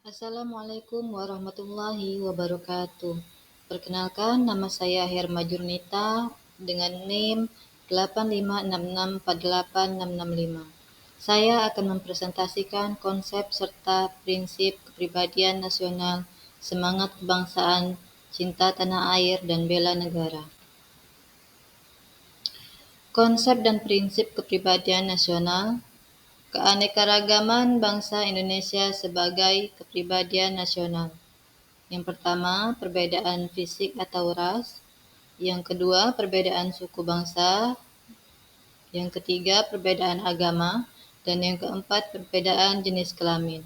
Assalamualaikum warahmatullahi wabarakatuh. Perkenalkan, nama saya Herma Jurnita dengan NIM 856648665. Saya akan mempresentasikan konsep serta prinsip kepribadian nasional, semangat kebangsaan, cinta tanah air, dan bela negara. Konsep dan prinsip kepribadian nasional. Keanekaragaman bangsa Indonesia sebagai kepribadian nasional. Yang pertama, perbedaan fisik atau ras. Yang kedua, perbedaan suku bangsa. Yang ketiga, perbedaan agama. Dan yang keempat, perbedaan jenis kelamin.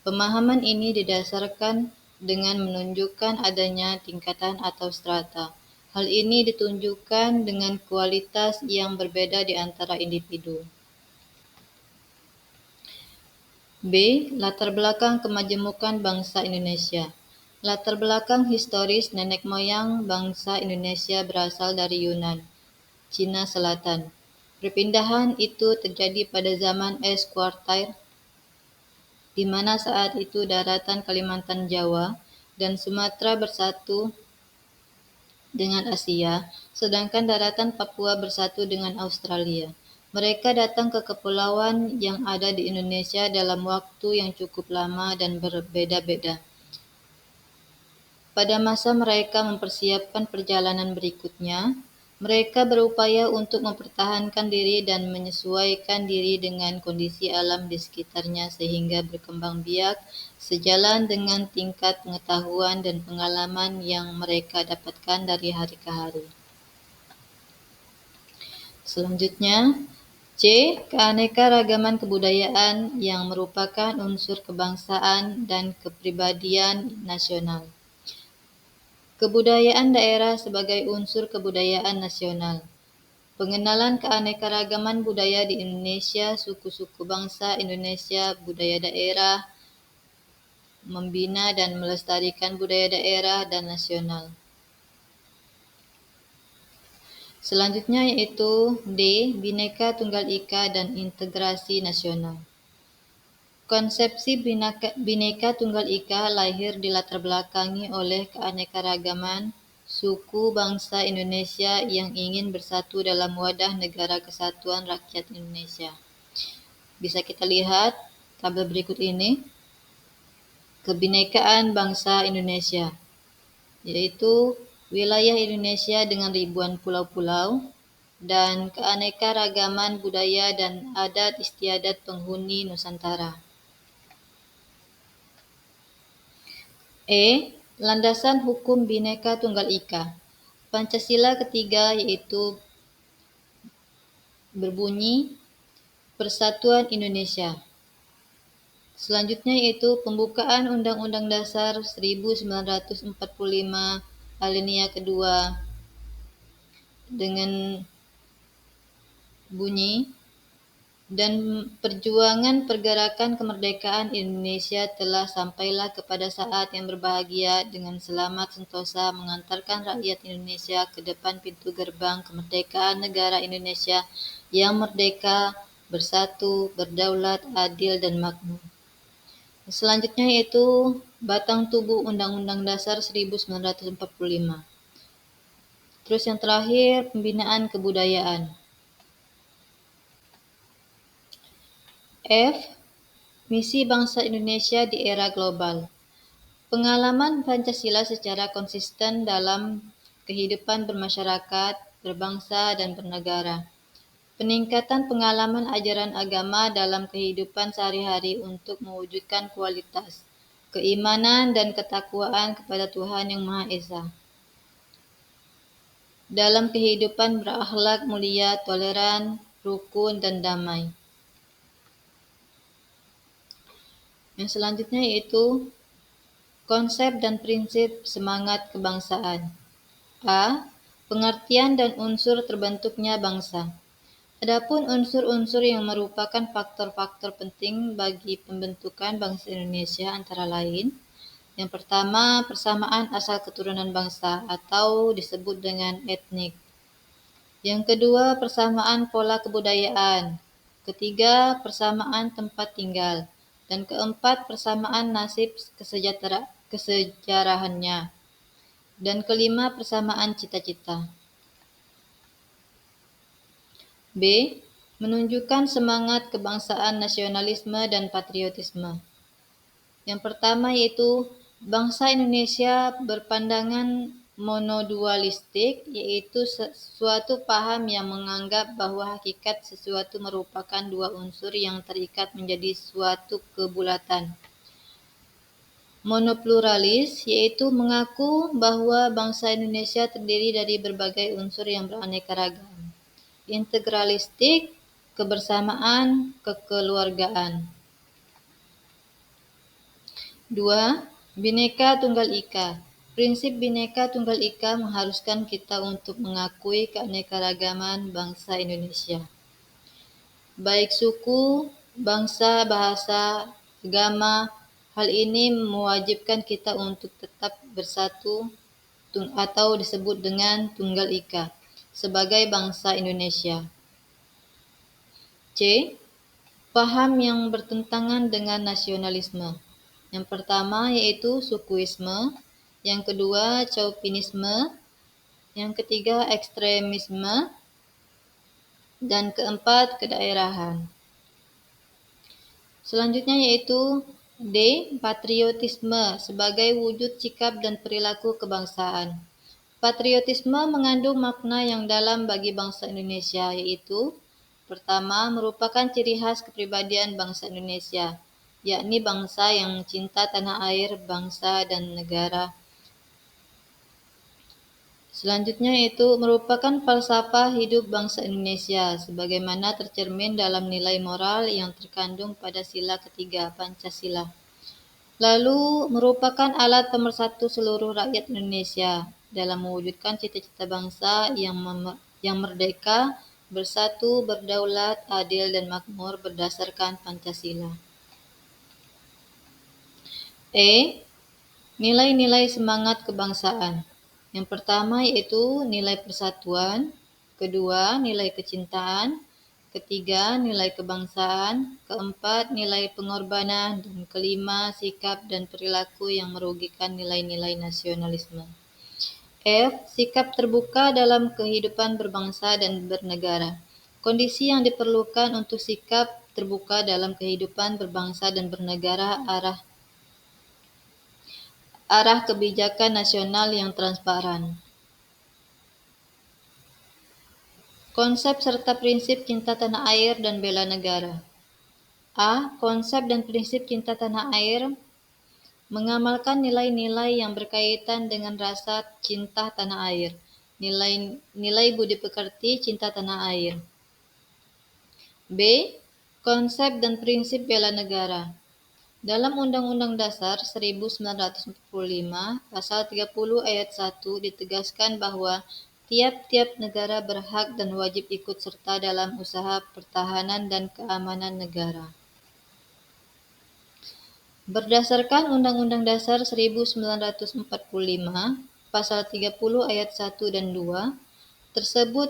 Pemahaman ini didasarkan dengan menunjukkan adanya tingkatan atau strata. Hal ini ditunjukkan dengan kualitas yang berbeda di antara individu. B. Latar belakang kemajemukan bangsa Indonesia. Latar belakang historis nenek moyang bangsa Indonesia berasal dari Yunan, Cina Selatan. Perpindahan itu terjadi pada zaman es Quartile, di mana saat itu daratan Kalimantan Jawa dan Sumatera bersatu dengan Asia, sedangkan daratan Papua bersatu dengan Australia. Mereka datang ke kepulauan yang ada di Indonesia dalam waktu yang cukup lama dan berbeda-beda. Pada masa mereka mempersiapkan perjalanan berikutnya, mereka berupaya untuk mempertahankan diri dan menyesuaikan diri dengan kondisi alam di sekitarnya sehingga berkembang biak sejalan dengan tingkat pengetahuan dan pengalaman yang mereka dapatkan dari hari ke hari. Selanjutnya, C. Keanekaragaman kebudayaan yang merupakan unsur kebangsaan dan kepribadian nasional. Kebudayaan daerah sebagai unsur kebudayaan nasional. Pengenalan keanekaragaman budaya di Indonesia, suku-suku bangsa Indonesia, budaya daerah, membina dan melestarikan budaya daerah dan nasional. Selanjutnya yaitu D. Bhinneka Tunggal Ika dan integrasi nasional. Konsepsi Bhinneka Tunggal Ika lahir dilatar belakangi oleh keanekaragaman suku bangsa Indonesia yang ingin bersatu dalam wadah Negara Kesatuan Rakyat Indonesia. Bisa kita lihat tabel berikut ini. Kebinekaan bangsa Indonesia, yaitu wilayah Indonesia dengan ribuan pulau-pulau, dan keanekaragaman budaya dan adat istiadat penghuni Nusantara. E. Landasan hukum Bhinneka Tunggal Ika. Pancasila ketiga yaitu berbunyi Persatuan Indonesia. Selanjutnya yaitu pembukaan Undang-Undang Dasar 1945 alinea kedua dengan bunyi dan perjuangan pergerakan kemerdekaan Indonesia telah sampailah kepada saat yang berbahagia dengan selamat sentosa mengantarkan rakyat Indonesia ke depan pintu gerbang kemerdekaan negara Indonesia yang merdeka, bersatu, berdaulat, adil, dan makmur. Selanjutnya yaitu batang tubuh Undang-Undang Dasar 1945. Terus yang terakhir, pembinaan kebudayaan. F. Misi bangsa Indonesia di era global. Pengalaman Pancasila secara konsisten dalam kehidupan bermasyarakat, berbangsa, dan bernegara. Peningkatan pengalaman ajaran agama dalam kehidupan sehari-hari untuk mewujudkan kualitas, keimanan, dan ketakwaan kepada Tuhan Yang Maha Esa. Dalam kehidupan berakhlak mulia, toleran, rukun, dan damai. Yang selanjutnya yaitu konsep dan prinsip semangat kebangsaan. A. Pengertian dan unsur terbentuknya bangsa. Adapun unsur-unsur yang merupakan faktor-faktor penting bagi pembentukan bangsa Indonesia antara lain, yang pertama, persamaan asal keturunan bangsa atau disebut dengan etnik. Yang kedua, persamaan pola kebudayaan. Ketiga, persamaan tempat tinggal. Dan keempat, persamaan nasib kesejarahannya. Dan kelima, persamaan cita-cita. B. Menunjukkan semangat kebangsaan, nasionalisme, dan patriotisme. Yang pertama yaitu bangsa Indonesia berpandangan monodualistik, yaitu suatu paham yang menganggap bahwa hakikat sesuatu merupakan dua unsur yang terikat menjadi suatu kebulatan. Monopluralis, yaitu mengaku bahwa bangsa Indonesia terdiri dari berbagai unsur yang beraneka ragam. Integralistik, kebersamaan, kekeluargaan. 2. Bhinneka Tunggal Ika. Prinsip Bhinneka Tunggal Ika mengharuskan kita untuk mengakui keanekaragaman bangsa Indonesia. Baik suku, bangsa, bahasa, agama, hal ini mewajibkan kita untuk tetap bersatu atau disebut dengan Tunggal Ika sebagai bangsa Indonesia. C. Paham yang bertentangan dengan nasionalisme. Yang pertama yaitu sukuisme, yang kedua chauvinisme, yang ketiga ekstremisme, dan keempat kedaerahan. Selanjutnya yaitu D. Patriotisme sebagai wujud sikap dan perilaku kebangsaan. Patriotisme mengandung makna yang dalam bagi bangsa Indonesia, yaitu pertama, merupakan ciri khas kepribadian bangsa Indonesia, yakni bangsa yang cinta tanah air, bangsa dan negara. Selanjutnya itu merupakan falsafah hidup bangsa Indonesia, sebagaimana tercermin dalam nilai moral yang terkandung pada sila ketiga Pancasila. Lalu merupakan alat pemersatu seluruh rakyat Indonesia dalam mewujudkan cita-cita bangsa yang merdeka, bersatu, berdaulat, adil, dan makmur berdasarkan Pancasila. E. Nilai-nilai semangat kebangsaan. Yang pertama yaitu nilai persatuan, kedua nilai kecintaan, ketiga nilai kebangsaan, keempat nilai pengorbanan, dan kelima sikap dan perilaku yang merugikan nilai-nilai nasionalisme. F. Sikap terbuka dalam kehidupan berbangsa dan bernegara. Kondisi yang diperlukan untuk sikap terbuka dalam kehidupan berbangsa dan bernegara arah kebijakan nasional yang transparan. Konsep serta prinsip cinta tanah air dan bela negara. A. Konsep dan prinsip cinta tanah air mengamalkan nilai-nilai yang berkaitan dengan rasa cinta tanah air, nilai budi pekerti cinta tanah air. B. Konsep dan prinsip bela negara. Dalam Undang-Undang Dasar 1945, Pasal 30 Ayat 1 ditegaskan bahwa tiap-tiap negara berhak dan wajib ikut serta dalam usaha pertahanan dan keamanan negara. Berdasarkan Undang-Undang Dasar 1945, Pasal 30 Ayat 1 dan 2, tersebut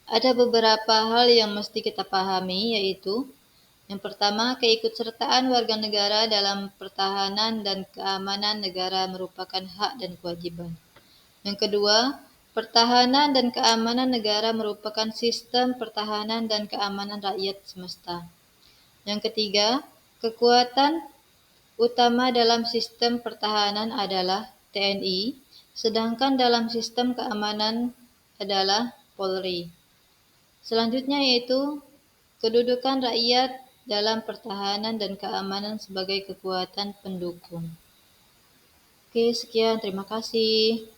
ada beberapa hal yang mesti kita pahami, yaitu yang pertama, keikutsertaan warga negara dalam pertahanan dan keamanan negara merupakan hak dan kewajiban. Yang kedua, pertahanan dan keamanan negara merupakan sistem pertahanan dan keamanan rakyat semesta. Yang ketiga, kekuatan utama dalam sistem pertahanan adalah TNI, sedangkan dalam sistem keamanan adalah Polri. Selanjutnya yaitu kedudukan rakyat dalam pertahanan dan keamanan sebagai kekuatan pendukung. Oke, sekian. Terima kasih.